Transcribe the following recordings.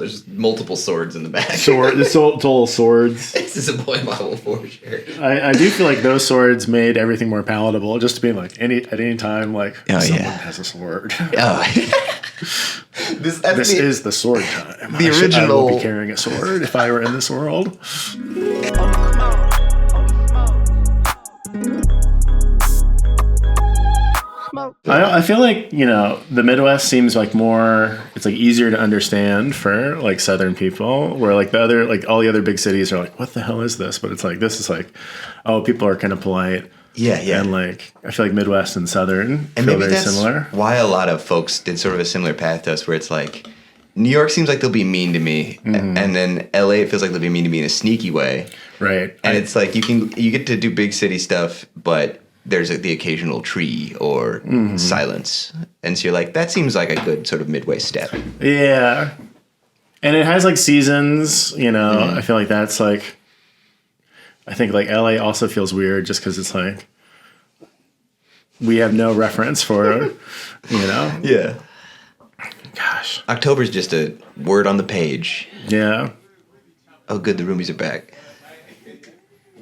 There's multiple swords in the back. It's all swords. This is a boy model for sure. I do feel like those swords made everything more palatable. Just to be like at any time, like someone has a sword. This is the sword time. The original. I would be carrying a sword if I were in this world. I feel like, the Midwest seems like it's like easier to understand for like Southern people, where like all the other big cities are like, what the hell is this? But it's like, this is like, oh, people are kind of polite. Yeah. And like, I feel like Midwest and Southern and feel maybe very that's similar. Why a lot of folks did sort of a similar path to us, where it's like, New York seems like they'll be mean to me, and then LA it feels like they'll be mean to me in a sneaky way. Right. And it's like you get to do big city stuff, but there's the occasional tree or silence. And so you're like, that seems like a good sort of midway step. Yeah. And it has like seasons, I feel like that's like, I think like LA also feels weird just because it's like, we have no reference for, Yeah. Gosh. October's just a word on the page. Yeah. Oh, good, the roomies are back.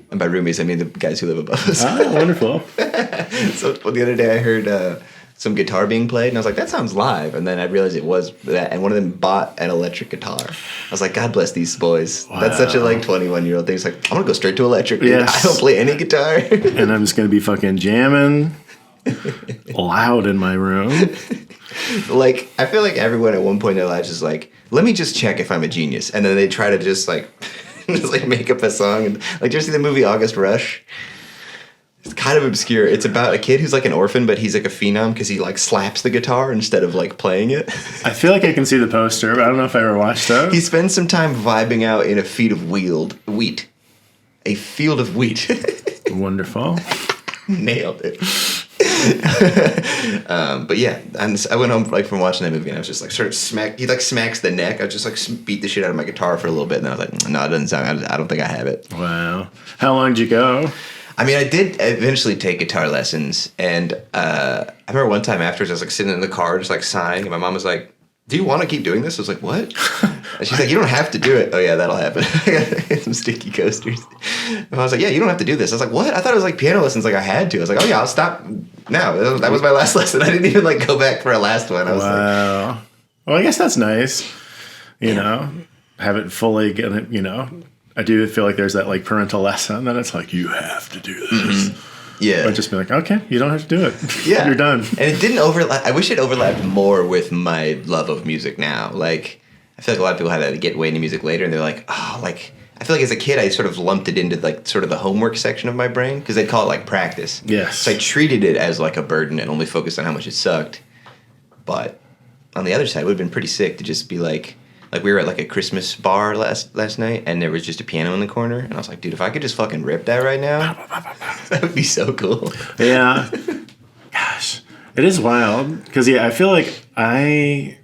And by roomies, I mean the guys who live above us. Oh, wonderful. So the other day I heard some guitar being played, and I was like, that sounds live. And then I realized it was that, and one of them bought an electric guitar. I was like, God bless these boys. Wow. That's such a 21-year-old thing. It's like, I'm going to go straight to electric. Dude. Yes. I don't play any guitar. And I'm just going to be fucking jamming loud in my room. Like, I feel like everyone at one point in their lives is like, let me just check if I'm a genius. And then they try to just make up a song. And like, did you ever see the movie August Rush? It's kind of obscure. It's about a kid who's like an orphan, but he's like a phenom because he like slaps the guitar instead of like playing it. I feel like I can see the poster, but I don't know if I ever watched that. He spends some time vibing out in a field of wheat. A field of wheat. Wonderful. Nailed it. But yeah, and I went home from watching that movie, and I was just like, sort of he smacks the neck. I just beat the shit out of my guitar for a little bit, and then I was like, no, it doesn't sound. I don't think I have it. Wow. How long did you go? I mean, I did eventually take guitar lessons, and I remember one time afterwards, I was like sitting in the car, just like sighing, and my mom was like, do you want to keep doing this? I was like, what? And she's like, you don't have to do it. Oh yeah, that'll happen. I got some sticky coasters. And I was like, yeah, you don't have to do this. I was like, what? I thought it was like piano lessons, like I had to. I was like, oh yeah, I'll stop now. That was my last lesson. I didn't even like go back for a last one. I was wow. Like, well, I guess that's nice. You know, have it fully get it, I do feel like there's that like parental lesson that it's like, you have to do this. Mm-hmm. Yeah. But just be like, okay, you don't have to do it. Yeah. You're done. And it didn't overlap. I wish it overlapped more with my love of music now. Like, I feel like a lot of people had to get way into music later, and they're like, oh, like, I feel like as a kid, I sort of lumped it into like sort of the homework section of my brain because they'd call it like practice. Yes. So I treated it as like a burden and only focused on how much it sucked. But on the other side, it would have been pretty sick to just be like we were at like a Christmas bar last night, and there was just a piano in the corner, and I was like, dude, if I could just fucking rip that right now, that would be so cool. Yeah. Gosh, it is wild because I feel like I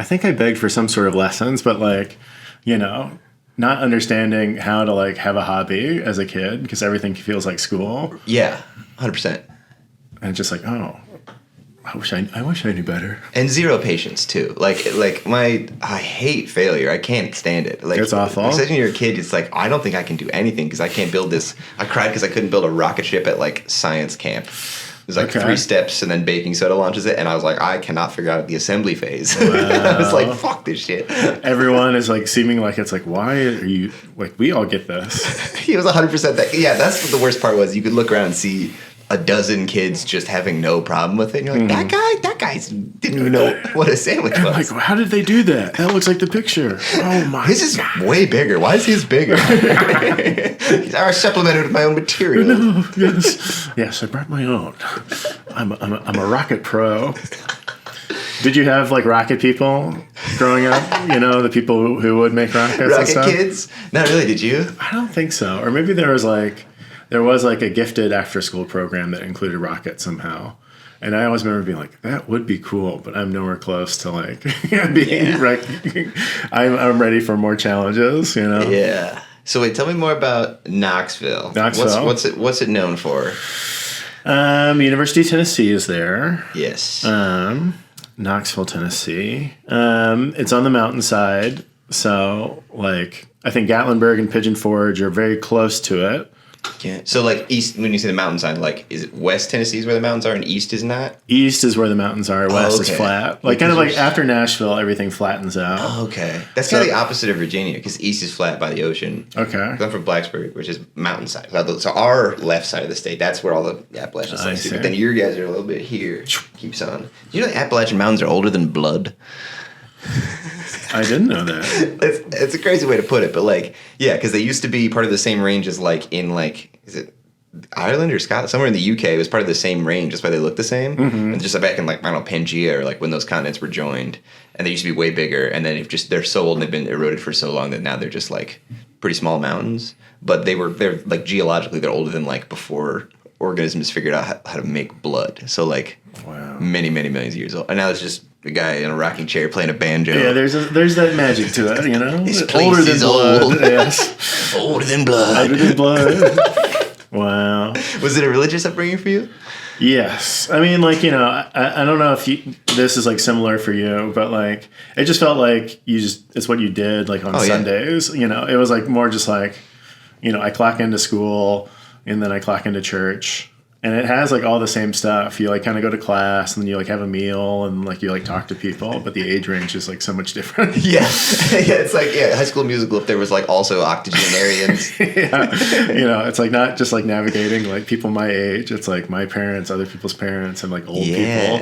think I begged for some sort of lessons, but like, not understanding how to like have a hobby as a kid because everything feels like school. Yeah, 100%. And it's just like, oh. I wish I knew better. And zero patience too. Like I hate failure. I can't stand it. Like, it's awful. Especially when you're a kid, it's like I don't think I can do anything because I can't build this. I cried because I couldn't build a rocket ship at like science camp. There's like 3 steps and then baking soda launches it, and I was like, I cannot figure out the assembly phase. Wow. I was like, fuck this shit. Everyone is like seeming like it's like, why are you like? We all get this. He was 100% that. Yeah, that's what the worst part was. You could look around and see a dozen kids just having no problem with it. And you're like, that guy didn't even know what a sandwich was. I'm like, well, how did they do that? That looks like the picture. Oh my! His is way bigger. Why is his bigger? I supplemented with my own material. No, yes, I brought my own. I'm a rocket pro. Did you have like rocket people growing up? The people who would make rockets. Rocket and stuff? kids? Not really. Did you? I don't think so. Or maybe there was like a gifted after-school program that included rockets somehow. And I always remember being like, that would be cool, but I'm nowhere close to like being I'm ready for more challenges, Yeah. So wait, tell me more about Knoxville. What's it known for? University of Tennessee is there. Yes. Knoxville, Tennessee. It's on the mountainside. So, like, I think Gatlinburg and Pigeon Forge are very close to it. Yeah. So, like, east, when you say the mountainside, like, is it West Tennessee is where the mountains are and east is not? East is where the mountains are. West is flat. Like, kind of like after Nashville, everything flattens out. Oh, okay. That's kind of the opposite of Virginia, because east is flat by the ocean. Okay. I'm from Blacksburg, which is mountainside. So our left side of the state, that's where all the Appalachian stuff is. But then your guys are a little bit here. Keeps on. You know the Appalachian Mountains are older than blood? I didn't know that. It's a crazy way to put it, but like, yeah, because they used to be part of the same range as like in like, is it Ireland or Scotland? Somewhere in the UK, it was part of the same range. That's why they look the same. Mm-hmm. And just back in like, I don't know, Pangea or like when those continents were joined, and they used to be way bigger. And then they're so old and they've been eroded for so long that now they're just like pretty small mountains. But they're like geologically, they're older than like before organisms figured out how to make blood. So like many, many millions of years old. And now it's just a guy in a rocking chair playing a banjo. Yeah, there's that magic to it, you know? This place older than blood. Old. Yes. Older than blood. Older than blood. Wow. Was it a religious upbringing for you? Yes. I mean, like, you know, I don't know if this is like similar for you, but like, it just felt like it's what you did like on Sundays. Yeah. You know, it was like more just like, you know, I clock into school and then I clock into church. And it has like all the same stuff. You like kind of go to class and then you like have a meal and like you like talk to people, but the age range is like so much different. Yeah. Yeah, it's like High School Musical if there was like also octogenarians. Yeah. You know, it's like not just like navigating like people my age. It's like my parents, other people's parents, and like old people.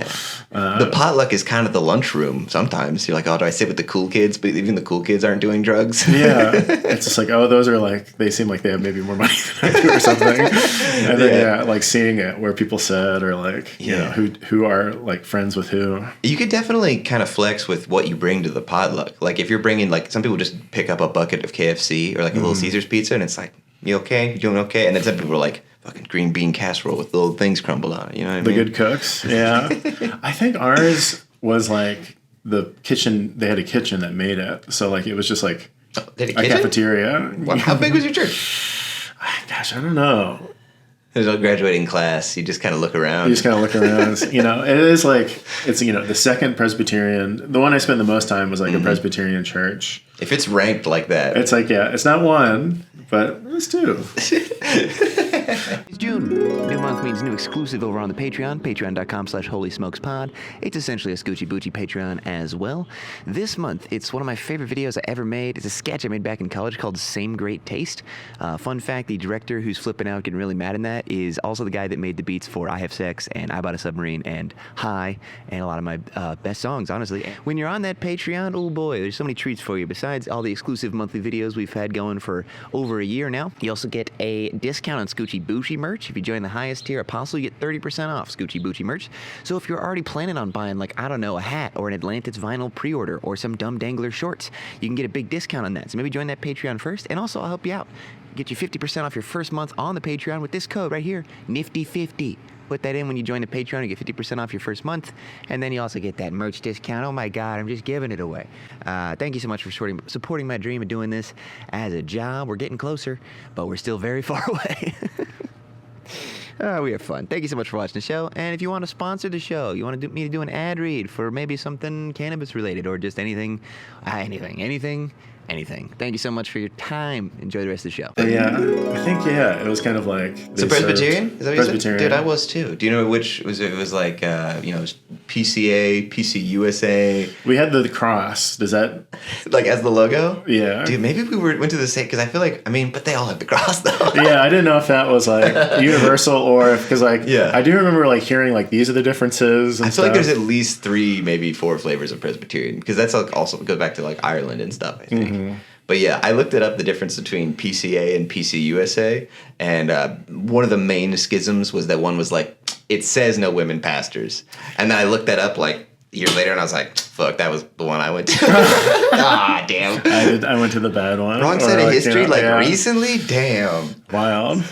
The potluck is kind of the lunchroom sometimes. You're like, oh, do I sit with the cool kids? But even the cool kids aren't doing drugs. Yeah. It's just like, oh, those are like, they seem like they have maybe more money than I do or something. And then, like seeing it where people said or like you know who are like friends with who. You could definitely kind of flex with what you bring to the potluck. Like if you're bringing like some people just pick up a bucket of KFC or like a Little Caesars pizza and it's like, you okay? You doing okay? And then some people are like fucking green bean casserole with little things crumbled on it. You know what I mean? The good cooks. Yeah. I think ours was like the kitchen. They had a kitchen that made it, so like it was just like a cafeteria. Well, how big was your church? Gosh, I don't know. There's a graduating class. You just kind of look around. You just kind of look around. You know, it is like, it's, you know, the second Presbyterian. The one I spent the most time was like a Presbyterian church. If it's ranked like that. It's like, yeah, it's not one, but it's two. It's June. New month means new exclusive over on the Patreon, patreon.com/holysmokespod. It's essentially a Scoochie Boochie Patreon as well. This month, it's one of my favorite videos I ever made. It's a sketch I made back in college called Same Great Taste. Fun fact, the director who's flipping out, getting really mad in that, is also the guy that made the beats for I Have Sex and I Bought a Submarine and High and a lot of my best songs, honestly. When you're on that Patreon, oh boy, there's so many treats for you. Besides all the exclusive monthly videos we've had going for over a year now, you also get a discount on Scoochie Boochie merch. If you join the highest tier Apostle, you get 30% off Scoochie Boochie merch. So if you're already planning on buying, like, I don't know, a hat or an Atlantis vinyl pre-order or some Dumb Dangler shorts, you can get a big discount on that. So maybe join that Patreon first, and also I'll help you out. Get you 50% off your first month on the Patreon with this code right here, Nifty50. Put that in when you join the Patreon. You get 50% off your first month, and then you also get that merch discount. Oh my God, I'm just giving it away. Thank you so much for supporting my dream of doing this as a job. We're getting closer, but we're still very far away. We have fun. Thank you so much for watching the show. And if you want to sponsor the show, you want me to do an ad read for maybe something cannabis related or just anything. Thank you so much for your time. Enjoy the rest of the show. Yeah, I think, it was kind of like... So Presbyterian? Is that what Presbyterian. You said? Dude, I was too. Do you know which was it? Was like, PCA, PCUSA. We had the cross. Does that... Like as the logo? Yeah. Dude, maybe we went to the same... Because I feel like, but they all had the cross though. Yeah, I didn't know if that was like universal or if... Because like, I do remember like hearing like these are the differences and I feel like there's at least 3, maybe 4 flavors of Presbyterian. Because that's like also goes back to like Ireland and stuff, I think. Mm-hmm. But yeah, I looked it up, the difference between PCA and PCUSA, and one of the main schisms was that one was like, it says no women pastors. And then I looked that up like a year later, and I was like, fuck, that was the one I went to. I went to the bad one. Wrong side of history, recently? Damn. Wild.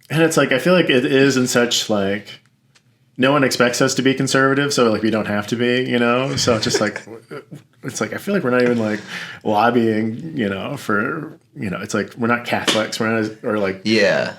And it's like, I feel like it is in such like... No one expects us to be conservative, so like we don't have to be, So it's just like, it's like I feel like we're not even like lobbying, for it's like we're not Catholics, we're not or like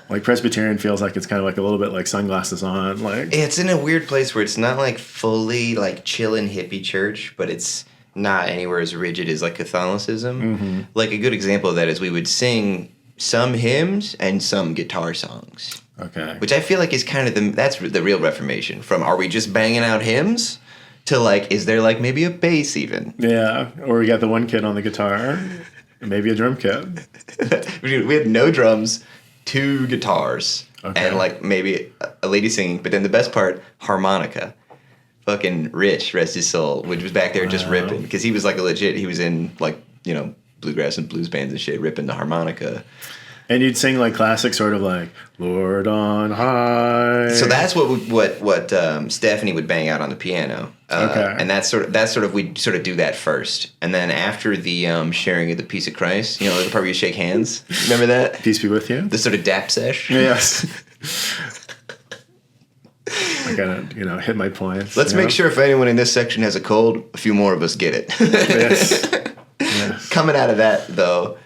like Presbyterian feels like it's kind of like a little bit like sunglasses on, like it's in a weird place where it's not like fully like chillin' hippie church, but it's not anywhere as rigid as like Catholicism. Like a good example of that is we would sing some hymns and some guitar songs. Okay. Which I feel like is kind of that's the real Reformation. From are we just banging out hymns to like, is there like maybe a bass even? Yeah. Or we got the one kid on the guitar, maybe a drum kit. We had no drums, 2 guitars, Okay. and like maybe a lady singing. But then the best part, harmonica. Fucking Rich, rest his soul, which was back there just ripping because he was like a legit. He was in like bluegrass and blues bands and shit, ripping the harmonica. And you'd sing like classic, sort of like "Lord on High." So that's what Stephanie would bang out on the piano. Okay. And that's sort of we'd sort of do that first, and then after the sharing of the peace of Christ, the part where you shake hands. Remember that? Peace be with you. The sort of dap sesh. Yes. I gotta, hit my points. Let's make sure if anyone in this section has a cold, a few more of us get it. Yes. Yes. Coming out of that, though,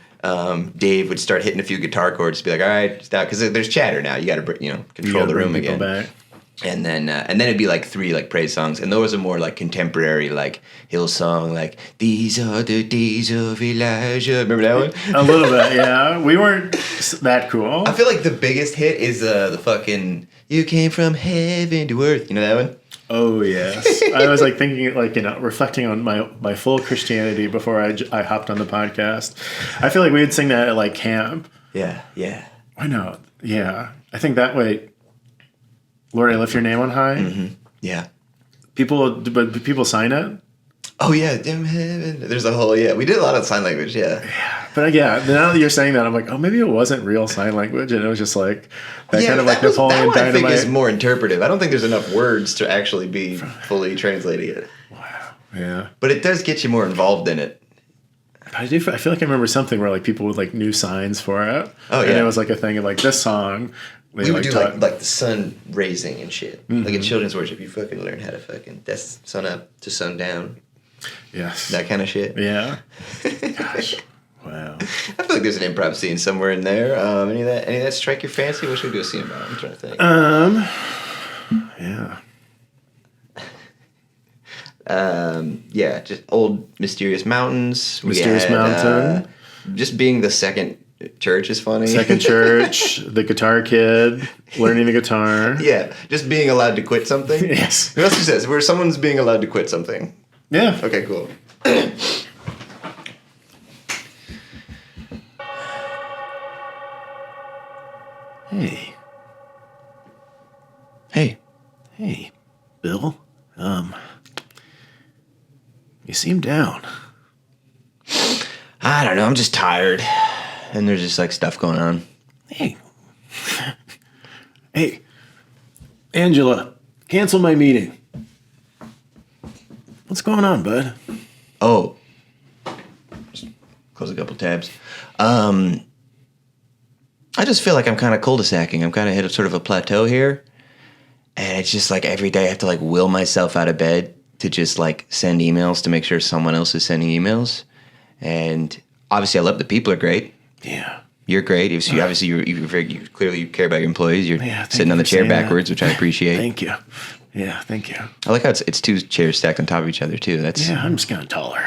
Dave would start hitting a few guitar chords to be like, all right, stop, because there's chatter now. You got to, control the room again. Back. And then it'd be like 3 like praise songs, and those are more like contemporary, like Hillsong, like these are the days of Elijah. Remember that one? A little bit, yeah. We weren't that cool. I feel like the biggest hit is the fucking "You came from heaven to earth." You know that one? Oh yes. I was like thinking, like reflecting on my full Christianity before I hopped on the podcast. I feel like we would sing that at like camp. Yeah. Why not? Yeah, I think that way. Lord, I lift your name on high. Mm-hmm. Yeah. But people sign it. Oh yeah, dim heaven. There's a whole we did a lot of sign language. Yeah. But now that you're saying that, I'm like, oh, maybe it wasn't real sign language, and it was just like that kind of like Napoleon Dynamite. I think is Dynamite. more interpretive. I don't think there's enough words to actually be fully translating it. Wow. Yeah. But it does get you more involved in it. I feel like I remember something where like people with like new signs for it. Oh yeah. And it was like a thing of like this song. We would do like the sun raising and shit. Mm-hmm. Like in children's worship, you fucking learn how to fucking that's sun up to sun down. Yes. That kind of shit. Yeah. Gosh. Wow. I feel like there's an improv scene somewhere in there. Any of that strike your fancy? What should we do a scene about? I'm trying to think. Yeah. Just old mysterious mountains. Mysterious mountain. Just being the second church is funny. Second church, the guitar kid, learning the guitar. Yeah, just being allowed to quit something. Yes. What else he says? Where someone's being allowed to quit something. Yeah. Okay, cool. Hey. Hey. Hey, Bill. You seem down. I don't know. I'm just tired. And there's just like stuff going on. Hey. Hey. Angela, cancel my meeting. What's going on, bud? Oh. Just close a couple tabs. I just feel like I'm kind of cul-de-sacking. I'm kind of hit sort of a plateau here. And it's just like every day I have to like will myself out of bed to just like send emails to make sure someone else is sending emails. And obviously I love the people are great. Yeah. You're great. You clearly care about your employees. You're Yeah, sitting on the chair backwards, which I appreciate. Thank you. Yeah, thank you. I like how it's 2 chairs stacked on top of each other too. Yeah, I'm just kind of taller.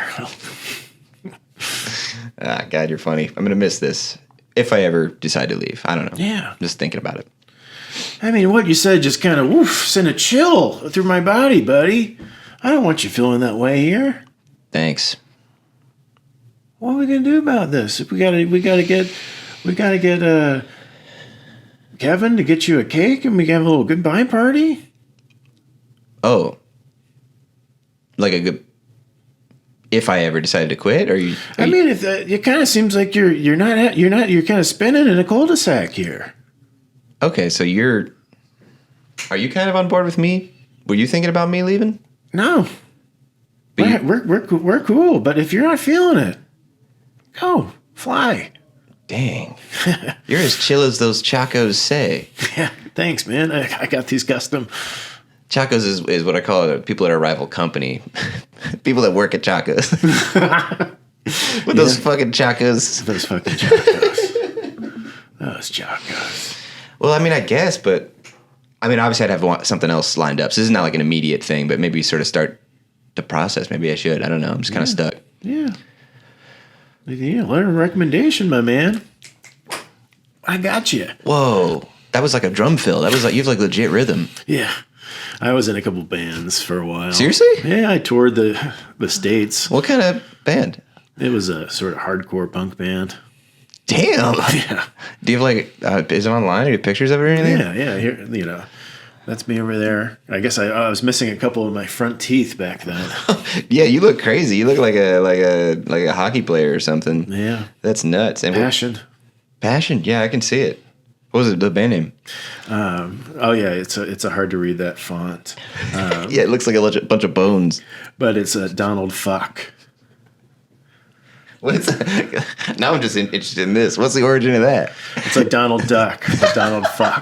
God, you're funny. I'm gonna miss this if I ever decide to leave. I don't know. Yeah. Just thinking about it. I mean, what you said just kind of sent a chill through my body, buddy. I don't want you feeling that way here. Thanks. What are we gonna do about this? We gotta get Kevin to get you a cake, and we can have a little goodbye party. Oh, like a good. If I ever decided to quit, or you? I mean, if it kind of seems like you're kind of spinning in a cul-de-sac here. Okay, so are you kind of on board with me? Were you thinking about me leaving? No, we're cool. But if you're not feeling it, go fly. Dang, you're as chill as those Chacos say. Yeah, thanks, man. I got these custom. Chacos is what I call it, people at a rival company. People that work at Chacos. With those fucking Chacos. Those fucking Chacos. Those Chacos. Well, I mean, I guess, but I mean, obviously I'd have something else lined up. So this is not like an immediate thing, but maybe sort of start to process. Maybe I should. I don't know. I'm just kind of stuck. Yeah. Yeah, learn a recommendation, my man. I got you. Whoa. That was like a drum fill. That was like, you have like legit rhythm. Yeah. I was in a couple bands for a while. Seriously? Yeah, I toured the States. What kind of band? It was a sort of hardcore punk band. Damn. Yeah. Do you have like, is it online? Do you have pictures of it or anything? Yeah. Here, that's me over there. I guess I was missing a couple of my front teeth back then. Yeah, you look crazy. You look like a hockey player or something. Yeah. That's nuts. And Passion. Passion? Yeah, I can see it. What was it, the band name? Oh yeah, it's a hard to read that font. Yeah, it looks like a bunch of bones. But it's Donald Fuck. What's that? Now I'm just interested in this. What's the origin of that? It's like Donald Duck, but Donald Fuck.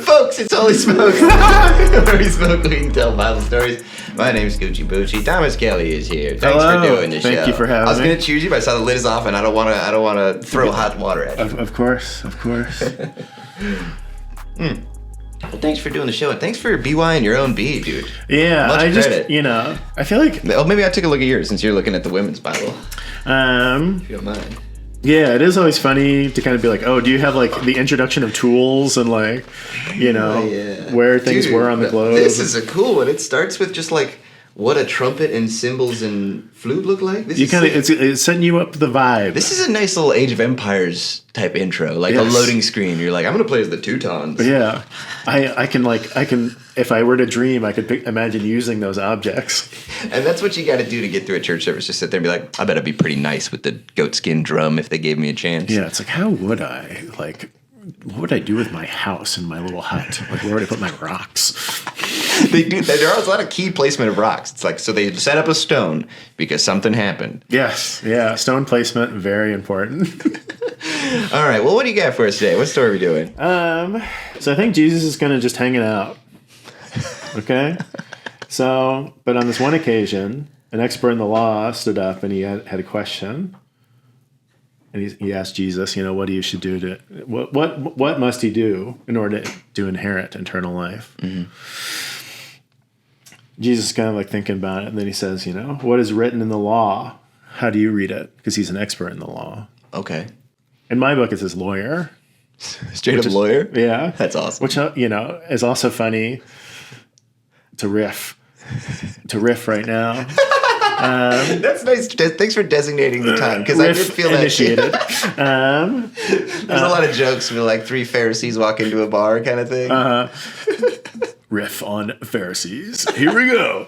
Folks, it's Holy Smoke. Where we smoke weed and tell Bible stories. My name's Scoochie Boochie. Thomas Kelly is here. Thanks Hello. for doing the show. Thank you for having me. I was going to choose you, but I saw the lid is off, and I don't want to throw hot water at you. Of course. Well, thanks for doing the show, and thanks for BYing your own B, dude. Yeah, Much I credit. just, I feel like, Oh, maybe I took a look at yours since you're looking at the women's Bible. If you don't mind. yeah, it is always funny to kind of be like, oh, do you have like the introduction of tools and like, where things Dude, were on the globe? This is a cool one. It starts with just like what a trumpet and cymbals and flute look like. This You is kind of sick. it's setting you up the vibe. This is a nice little Age of Empires type intro, like Yes. a loading screen. You're like, I'm gonna play as the Teutons. Yeah, I can if I were to dream, I could imagine using those objects. And that's what you got to do to get through a church service. Just sit there and be like, I bet I'd be pretty nice with the goatskin drum if they gave me a chance. Yeah, it's like, how would I what would I do with my house and my little hut? Like, where would I put my rocks? They do. There are a lot of key placement of rocks. It's like, so they set up a stone because something happened. Yes, yeah, stone placement, very important. All right. Well, what do you got for us today? What story are we doing? So I think Jesus is kind of just hanging out. Okay? So, but on this one occasion, an expert in the law stood up and he had a question. And he asked Jesus, what he should do to what must he do in order to inherit eternal life? Mm-hmm. Jesus is kind of like thinking about it, and then he says, what is written in the law? How do you read it? Because he's an expert in the law. Okay. In my book, it says lawyer. Straight up lawyer? Yeah. That's awesome. Which, is also funny to riff right now. That's nice. Thanks for designating the time, because I did feel initiated. that. There's a lot of jokes with like three Pharisees walk into a bar kind of thing. Riff on Pharisees. Here we go.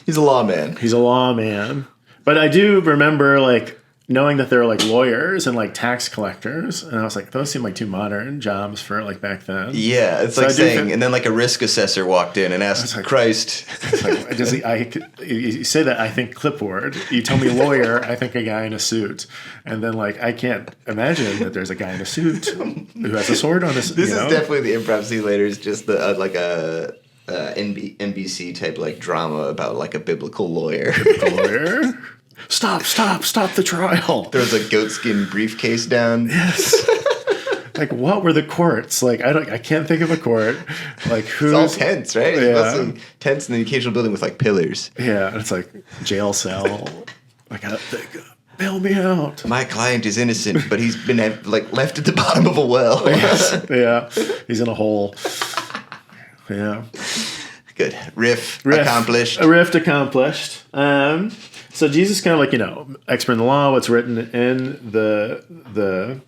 He's a lawman. He's a lawman. But I do remember knowing that there were lawyers and tax collectors, and I was like, those seem like two modern jobs for back then. Yeah, it's So like I do saying, and then a risk assessor walked in and asked, Christ. You say that, I think clipboard. You tell me lawyer, I think a guy in a suit. And then I can't imagine that there's a guy in a suit who has a sword on his. This is definitely the improv scene later. Is just the NBC type drama about a biblical lawyer. Lawyer. Stop the trial. Throws a goatskin briefcase down. Yes. What were the courts? I can't think of a court. Who's It's all tents, right? Yeah. It's mostly tents in the occasional building with pillars. Yeah, it's jail cell. Bail me out. My client is innocent, but he's been left at the bottom of a well. Yes. Yeah. He's in a hole. Yeah. Good. Riff accomplished. A rift accomplished. So Jesus kind of expert in the law, what's written in the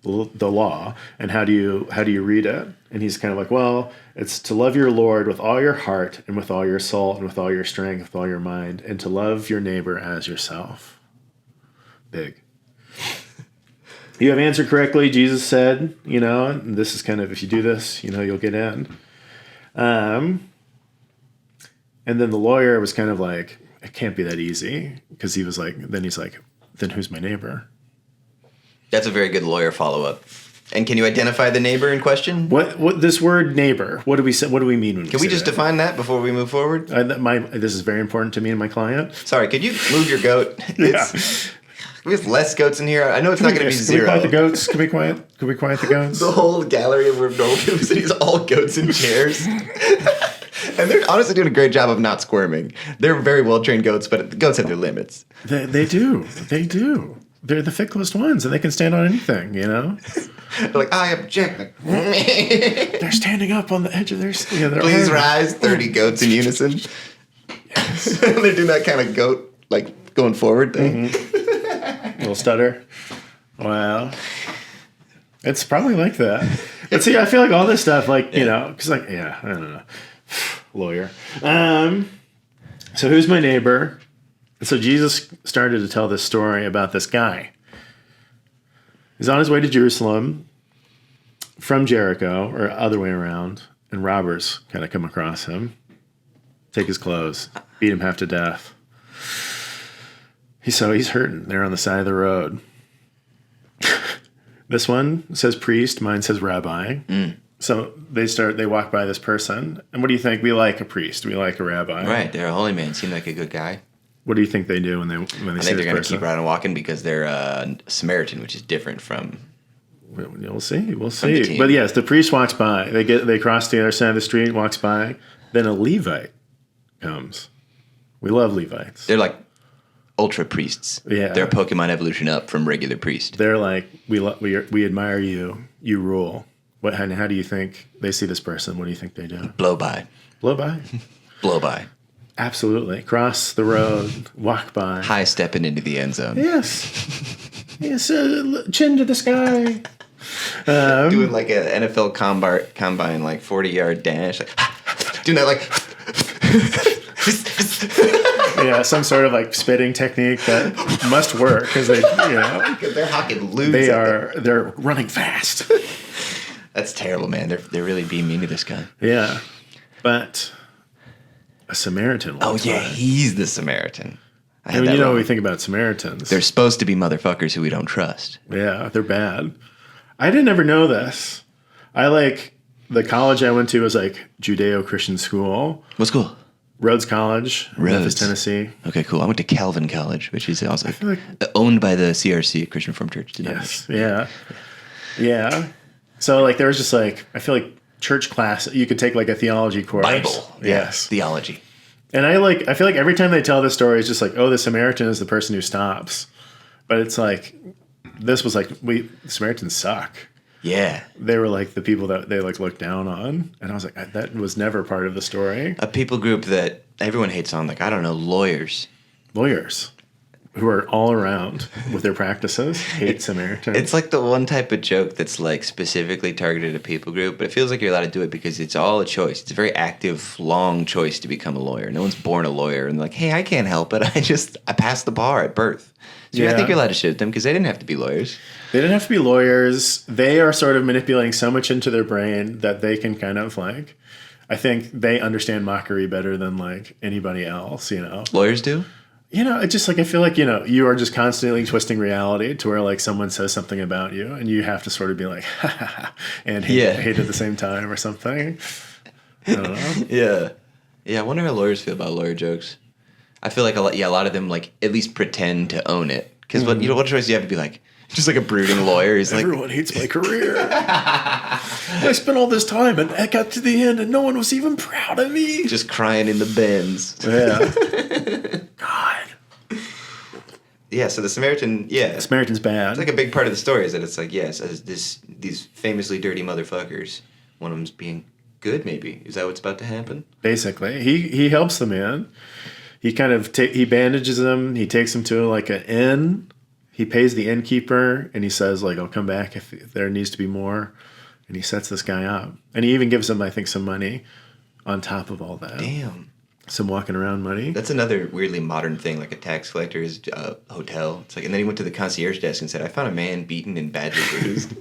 law, and how do you read it? And he's kind of well, it's to love your Lord with all your heart and with all your soul and with all your strength, with all your mind, and to love your neighbor as yourself. Big. You have answered correctly, Jesus said, and this is kind of, if you do this, you'll get in. And then the lawyer was kind of it can't be that easy, because he was then who's my neighbor? That's a very good lawyer follow-up. And can you identify the neighbor in question? What this word neighbor? What do we say? What do we mean when Can we just define that before we move forward? This is very important to me and my client. Sorry, could you move your goat? Yeah. We have less goats in here. I know it's not going to be zero. Can we quiet the goats? Can we quiet the goats? The whole gallery of normal people is all goats in chairs. And they're honestly doing a great job of not squirming. They're very well trained goats, but the goats have their limits. They do. They do. They're the ficklest ones, and they can stand on anything, you know? They're like, I object. Like, They're standing up on the edge of their please rise, 30 goats in unison. Yes. They're doing that kind of goat, like, going forward thing. Little stutter. Wow. It's probably like that. But see, I feel like all this stuff, like, you know, because, like, I don't know. Lawyer. So who's my neighbor? So Jesus started to tell this story about this guy. He's on his way to Jerusalem from Jericho, or other way around, and robbers kind of come across him, take his clothes, beat him half to death. He's hurting. They're on the side of the road. This one says priest, mine says rabbi. So they walk by this person. And what do you think? We like a priest. We like a rabbi. Right. They're a holy man. Seem like a good guy. What do you think they do when they see I this think they're going to person? keep right on walking because they're a Samaritan, which is different from... We'll see. But yes, the priest walks by. They cross the other side of the street, walks by. Then a Levite comes. We love Levites. They're like ultra priests. Yeah. They're a Pokemon evolution up from regular priest. They're like, we admire you. You rule. How do you think they see this person? What do you think they do? Blow by. Blow by? Blow by. Absolutely. Cross the road, walk by. High stepping into the end zone. Yes. Yes, chin to the sky. Doing like an NFL combine, like 40-yard dash. Like, doing that like... Yeah, some sort of like spitting technique that must work because they, because they're hocking loose. They're running fast. That's terrible, man. They're really being mean to this guy. Yeah, but a Samaritan. Oh yeah, he's the Samaritan. I mean, what we think about Samaritans. They're supposed to be motherfuckers who we don't trust. Yeah, they're bad. I didn't ever know this. The college I went to was like Judeo-Christian school. What school? Rhodes College, Memphis, Tennessee. Okay, cool. I went to Calvin College, which is also owned by the CRC, Christian Reformed Church. Yes, yeah. So like there was just like, I feel like church class, you could take like a theology course. Bible. Yes. Theology. And I feel like every time they tell this story, it's just like, oh, the Samaritan is the person who stops. But it's like, this was like, the Samaritans suck. Yeah. They were like the people that they like looked down on. And I was like, that was never part of the story. A people group that everyone hates on, like, I don't know, lawyers. Lawyers who are all around with their practices hate Samaritans. It's like the one type of joke that's like specifically targeted at a people group, but it feels like you're allowed to do it because it's all a choice. It's a very active, long choice to become a lawyer. No one's born a lawyer and like, hey, I can't help it. I passed the bar at birth. So I think you're allowed to shoot them because they didn't have to be lawyers. They didn't have to be lawyers. They are sort of manipulating so much into their brain that they can kind of like, I think they understand mockery better than like anybody else, Lawyers do? It's just like, I feel like, you are just constantly twisting reality to where like someone says something about you and you have to sort of be like, ha ha ha, and hate at the same time or something. I don't know. Yeah. Yeah, I wonder how lawyers feel about lawyer jokes. I feel like a lot of them like at least pretend to own it. Because what choice do you have to be like? Just like a brooding lawyer. He's everyone hates my career. I spent all this time and I got to the end and no one was even proud of me. Just crying in the bins. Yeah. God. Yeah, so the Samaritan, Samaritan's bad. It's like a big part of the story is that it's like, yes, these famously dirty motherfuckers, one of them's being good maybe. Is that what's about to happen? Basically. He helps the man. He kind of he bandages him. He takes him to like an inn. He pays the innkeeper, and he says, like, I'll come back if there needs to be more. And he sets this guy up. And he even gives him, I think, some money on top of all that. Damn. Some walking around money. That's another weirdly modern thing, like a tax collector's hotel. It's like, and then he went to the concierge desk and said, I found a man beaten and badly bruised.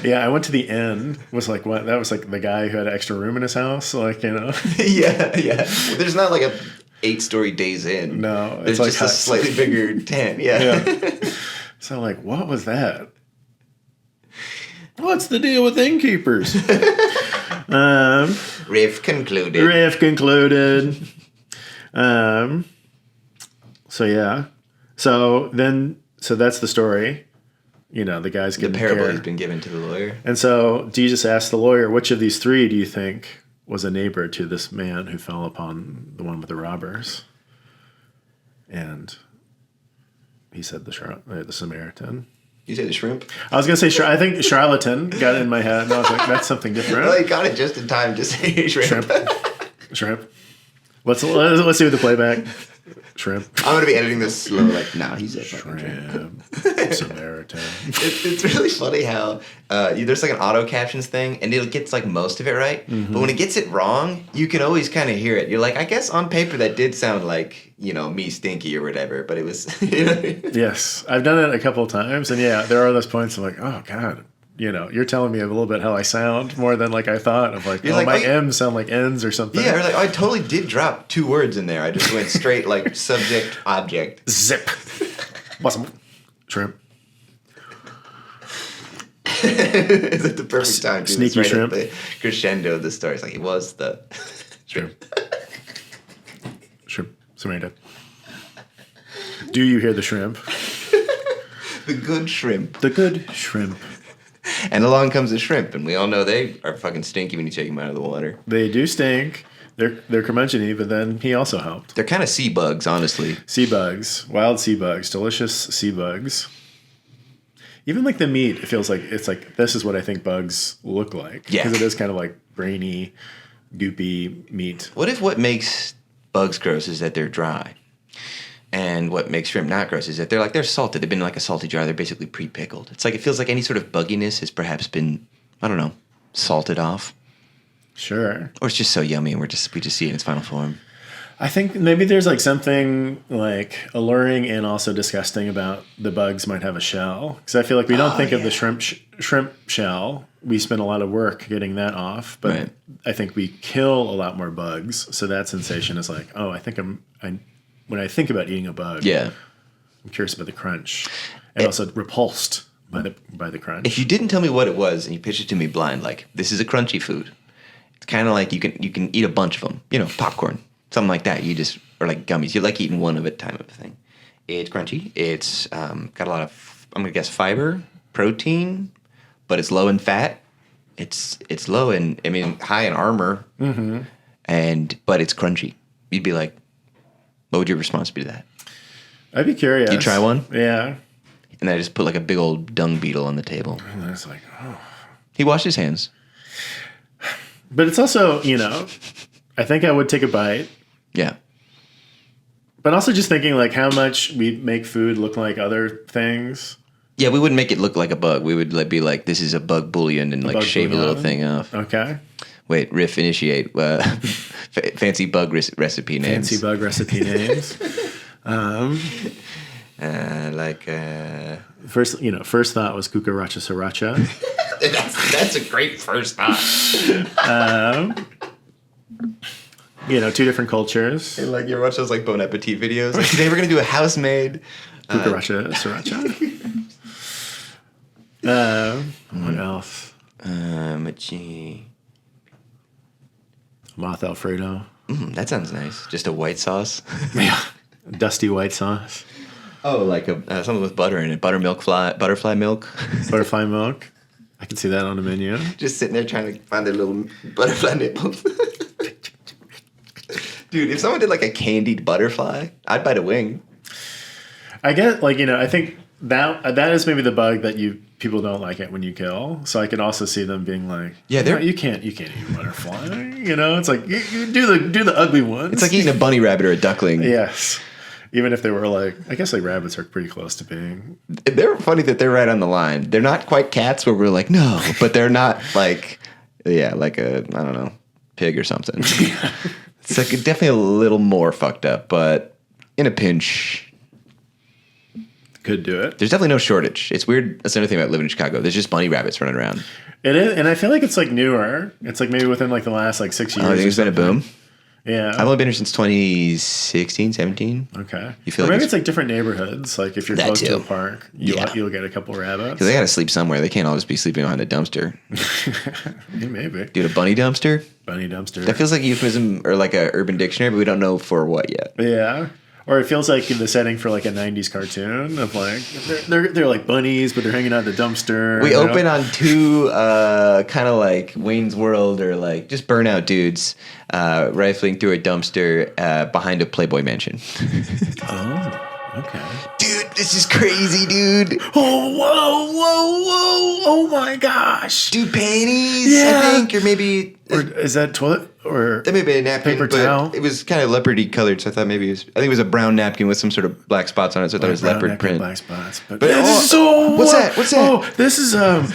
Yeah, I went to the inn. Was like, what? That was like the guy who had an extra room in his house. Like, Yeah. Well, there's not like a 8-story Days Inn. No, it's like just a slightly bigger tent. Yeah. So like, what was that? What's the deal with innkeepers? Riff concluded. So yeah. So that's the story. The guy's getting the parable care. has been given to the lawyer. And so Jesus asked the lawyer, which of these three do you think was a neighbor to this man who fell upon the one with the robbers. And he said the Samaritan. You say the shrimp? I was going to say, I think charlatan got in my head. And I was like, that's something different. Well, you got it just in time to say shrimp. Shrimp. Let's see with the playback. Shrimp. I'm going to be editing this slow. Like, nah, he's a fucking Shrimp. Samaritan. It's really funny how there's like an auto captions thing, and it gets like most of it right. Mm-hmm. But when it gets it wrong, you can always kind of hear it. You're like, I guess on paper that did sound like, me stinky or whatever, but it was. Yes, I've done it a couple of times, and yeah, there are those points of like, oh God, you're telling me a little bit how I sound more than like I thought of like, my M's sound like N's or something. Yeah, or like, I totally did drop 2 words in there. I just went straight like subject, object. Zip. Awesome. Shrimp. Is it the perfect time? Dude? Sneaky right shrimp. At the crescendo of the story. It's like, it was the shrimp. Shrimp. Samaritan. Do you hear the shrimp? The good shrimp. The good shrimp. And along comes the shrimp, and we all know they are fucking stinky when you take them out of the water. They do stink. They're curmudgeon-y, but then he also helped. They're kind of sea bugs, honestly. Sea bugs. Wild sea bugs. Delicious sea bugs. Even like the meat, it feels like it's like, this is what I think bugs look like. Yeah. Because it is kind of like brainy, goopy meat. What if what makes bugs gross is that they're dry? And what makes shrimp not gross is that they're salted. They've been in like a salty jar. They're basically pre-pickled. It's like it feels like any sort of bugginess has perhaps been, I don't know, salted off. Sure. Or it's just so yummy and we just see it in its final form. I think maybe there's like something like alluring and also disgusting about the bugs might have a shell. Because I feel like we don't think of the shrimp shell. We spend a lot of work getting that off. But right. I think we kill a lot more bugs. So that sensation is like, oh, I think when I think about eating a bug, I'm curious about the crunch, and also repulsed by the crunch. If you didn't tell me what it was and you pitched it to me blind, like this is a crunchy food, it's kind of like you can eat a bunch of them, popcorn, something like that. Or like gummies. You like eating one of a time of a thing. It's crunchy. It's got a lot of, I'm gonna guess, fiber, protein, but it's low in fat. It's low in, high in armor, but it's crunchy. You'd be like, what would your response be to that? I'd be curious. You try one? Yeah. And I just put like a big old dung beetle on the table. And then it's like, oh. He washed his hands. But it's also, I think I would take a bite. Yeah. But also just thinking like how much we make food look like other things. Yeah, we wouldn't make it look like a bug. We would be like, this is a bug bouillon and like shave a little thing off. Okay. Wait, riff initiate. Fancy bug recipe names. Fancy bug recipe names. First thought was cucaracha sriracha. That's a great first thought. 2 different cultures. And like you ever watch those like Bon Appetit videos? Like today we're gonna do a house-made cucaracha sriracha. What else? Moth Alfredo. That sounds nice. Just a white sauce. Yeah, dusty white sauce. Oh, like something with butter in it. Butterfly milk. Butterfly milk. I can see that on the menu. Just sitting there trying to find their little butterfly nipples. Dude, if someone did like a candied butterfly, I'd bite a wing. I get I think that is maybe the bug that people don't like it when you kill. So I could also see them being like, yeah, you can't eat a butterfly. It's like you do the ugly ones. It's like eating a bunny rabbit or a duckling. Yes. Even if they were like, I guess like rabbits are pretty close to being. They're funny that they're right on the line. They're not quite cats where we're like, no, but they're not like, like a, I don't know, pig or something. It's like definitely a little more fucked up, but in a pinch. Could do it. There's definitely no shortage. It's weird. That's another thing about living in Chicago. There's just bunny rabbits running around. It is, and I feel like it's like newer. It's like maybe within like the last like 6 years. I think it's been a boom. Yeah. I've only been here since 2016, 17. Okay. You feel or maybe it's like different neighborhoods. Like if you're close too. to a park, you'll get a couple rabbits. Because they got to sleep somewhere. They can't always be sleeping behind a dumpster. Yeah, maybe. Dude, a bunny dumpster? Bunny dumpster. That feels like a euphemism or like a Urban Dictionary, but we don't know for what yet. Yeah. Or it feels like in the setting for like a 90s cartoon of like they're like bunnies, but they're hanging out at the dumpster. We open on two kind of like Wayne's World or like just burnout dudes rifling through a dumpster behind a Playboy mansion. Oh, okay. Dude, this is crazy, dude. Oh, whoa. Oh my gosh. Dude, panties, Yeah. I think, or maybe... Or is that toilet? Or That may be a napkin, paper but towel? it was kind of leopardy colored, so I thought maybe it was... I think it was a brown napkin with some sort of black spots on it, so I thought it was brown leopard neck and print. black spots. But What's that? What's that? Oh, this is a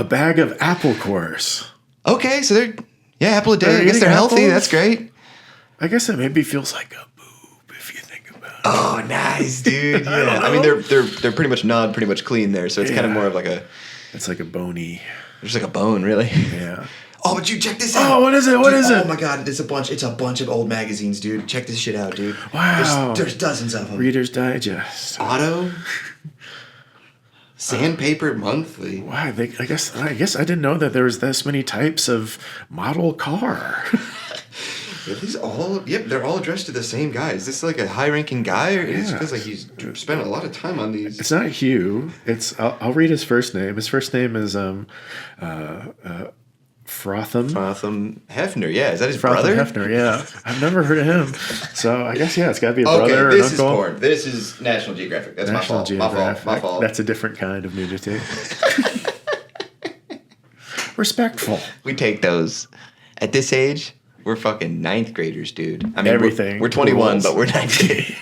bag of apple cores. Okay, so they're... Yeah, apple a day. They're I guess eating they're healthy. apples? That's great. I guess it maybe feels like a boob if you think about it. Oh, nice, dude. Yeah. I mean, they're pretty much gnawed, pretty much clean there, so it's kind of more of like a... It's like a bony. Just like a bone, really. Yeah. Oh, but you check this out. Oh, what is it? What is it? Oh my god, it's a bunch of old magazines, dude. Check this shit out, dude. Wow. There's dozens of them. Reader's Digest. Auto. Sandpaper Monthly. Wow, I guess I didn't know that there was this many types of model car. Are these all? Yep, they're all addressed to the same guy. Is this like a high-ranking guy, or it Yeah. feels like he's spent a lot of time on these? It's not Hugh. I'll read his first name. His first name is Frotham. Frotham Hefner. Yeah, is that his Frotham brother? Hefner, yeah. I've never heard of him. So I guess, yeah, it's got to be a brother or an this is uncle. porn. This is National Geographic. That's National my fault. Geographic. My fault. That's a different kind of nudity. Respectful. We take those. At this age, we're fucking ninth graders, dude. I mean, Everything We're 21, rules. but we're ninth graders.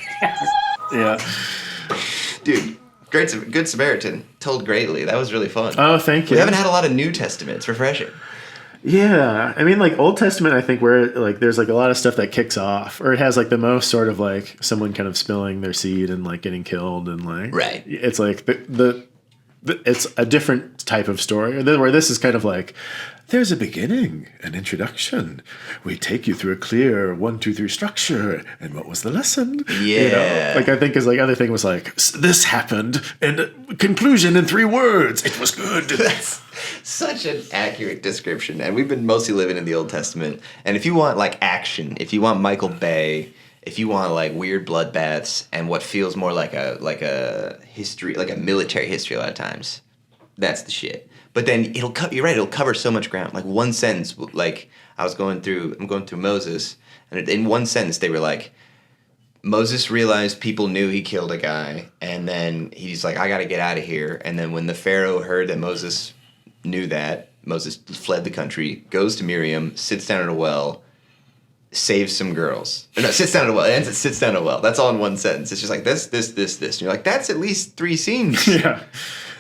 Yeah. Dude, Good Samaritan told greatly. That was really fun. Oh, thank you. We haven't had a lot of New Testament. It's refreshing. Yeah, I mean, like Old Testament, I think where like there's like a lot of stuff that kicks off, or it has like the most sort of like someone kind of spilling their seed and like getting killed and like Right. It's like the it's a different type of story, where this is kind of like there's a beginning, an introduction. We take you through a clear 1, 2, 3 structure, and what was the lesson? Yeah. Like I think his like other thing was like this happened and conclusion in 3 words. It was good. That's such an accurate description. And we've been mostly living in the Old Testament. And if you want like action, if you want Michael Bay, if you want like weird bloodbaths and what feels more like a history, like a military history a lot of times, that's the shit. But then you're right, it'll cover so much ground. Like one sentence, like I'm going through Moses, and in one sentence they were like, Moses realized people knew he killed a guy, and then he's like, I gotta get out of here. And then when the Pharaoh heard that Moses knew that, Moses fled the country, goes to Miriam, sits down at a well, saves some girls. Or no, sits down at a well. It ends at sits down at a well. That's all in one sentence. It's just like this. And you're like, that's at least 3 scenes. Yeah.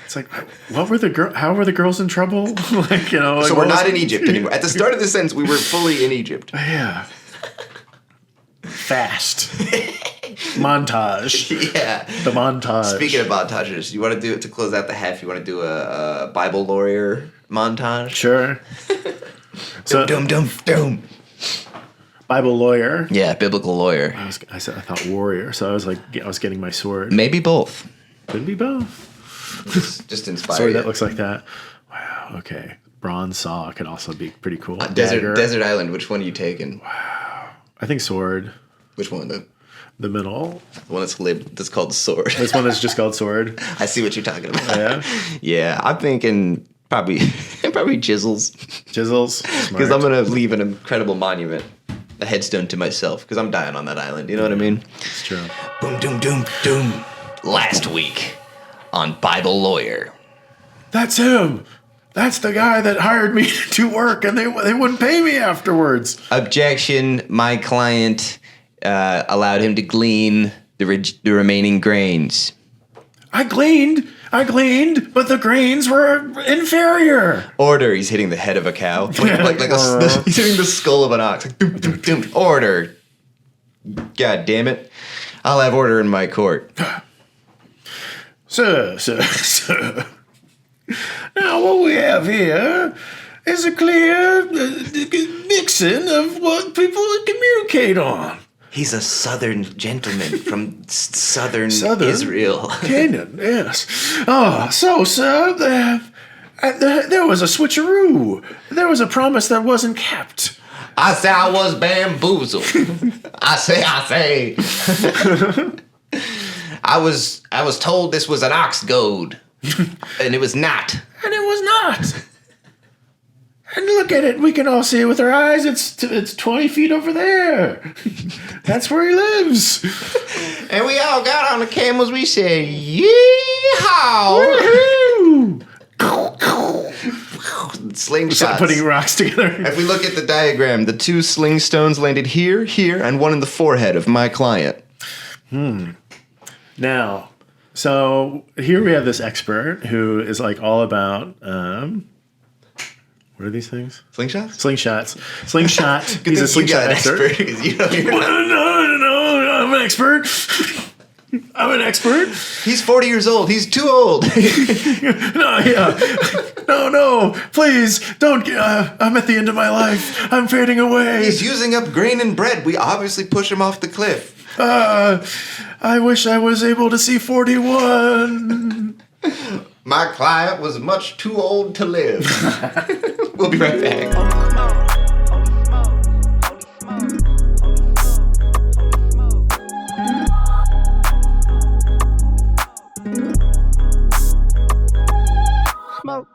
It's like, how were the girls in trouble? Like, you know. Like, So we're not in Egypt anymore. At the start of the sentence, we were fully in Egypt. Yeah. Fast. Montage. Yeah. The montage. Speaking of montages, you want to do it to close out the half? You want to do a Bible lawyer montage? Sure. So, Dum. Bible lawyer. Yeah, biblical lawyer. I thought warrior. So I was getting my sword. Maybe both. Could be both. Just inspired. Sword that looks like that. Wow. Okay. Bronze saw could also be pretty cool. Dagger. Desert Island. Which one are you taking? I think sword. Which one? The middle. The one that's called the sword. This one is just called sword. I see what you're talking about. Yeah. Yeah, I'm thinking probably chisels. Chisels. Because I'm gonna leave an incredible monument, a headstone to myself. Because I'm dying on that island. You know what I mean? It's true. Boom, doom. Last week on Bible Lawyer. That's him. That's the guy that hired me to work, and they wouldn't pay me afterwards. Objection. My client allowed him to glean the remaining grains. I gleaned, but the grains were inferior. Order. He's hitting the head of a cow. He's hitting the skull of an ox. Like, doom. Order. God damn it. I'll have order in my court. Sir. Now what we have here is a clear mixing of what people communicate on. He's a southern gentleman from southern Israel. Canaan, yes. Oh, so, sir, there was a switcheroo. There was a promise that wasn't kept. I say I was bamboozled. I say. I was told this was an ox goad, and it was not. And it was not. And look at it. We can all see it with our eyes. It's 20 feet over there. That's where he lives. And we all got on the camels. We said, yeehaw. Woohoo! Slingshots. Start putting rocks together. If we look at the diagram, the 2 sling stones landed here, and one in the forehead of my client. Now, so here we have this expert who is like all about what are these things? Slingshots? Slingshot. He's a slingshot expert. You know, you're not. No, I'm an expert. I'm an expert. He's 40 years old. He's too old. No, please don't. I'm at the end of my life. I'm fading away. He's using up grain and bread. We obviously push him off the cliff. I wish I was able to see 41. My client was much too old to live. We'll be right back.